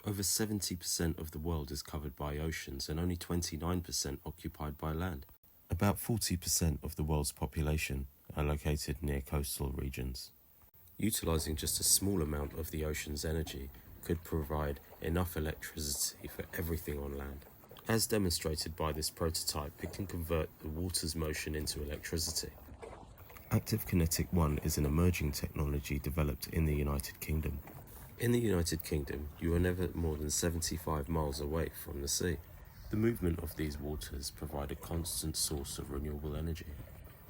Over 70% of the world is covered by oceans and only 29% occupied by land. About 40% of the world's population are located near coastal regions. Utilising just a small amount of the ocean's energy could provide enough electricity for everything on land. As demonstrated by this prototype, it can convert the water's motion into electricity. Active Kinetic 1 is an emerging technology developed in the United Kingdom. In the United Kingdom, you are never more than 75 miles away from the sea. The movement of these waters provide a constant source of renewable energy.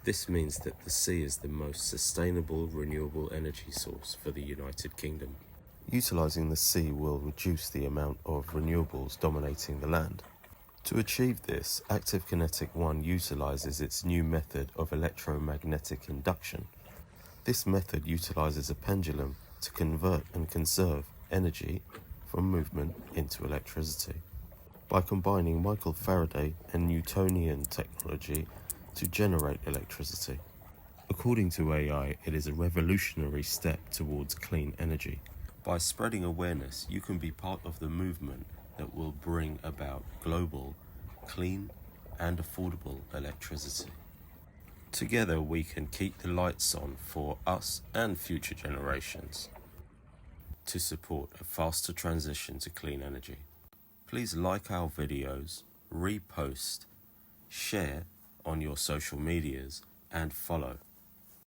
This means that the sea is the most sustainable renewable energy source for the United Kingdom. Utilising the sea will reduce the amount of renewables dominating the land. To achieve this, Active Kinetic 1 utilises its new method of electromagnetic induction. This method utilises a pendulum to convert and conserve energy from movement into electricity. By combining Michael Faraday and Newtonian technology to generate electricity. According to AI, it is a revolutionary step towards clean energy. By spreading awareness, you can be part of the movement that will bring about global, clean and affordable electricity. Together we can keep the lights on for us and future generations to support a faster transition to clean energy. Please like our videos, repost, share on your social medias and follow.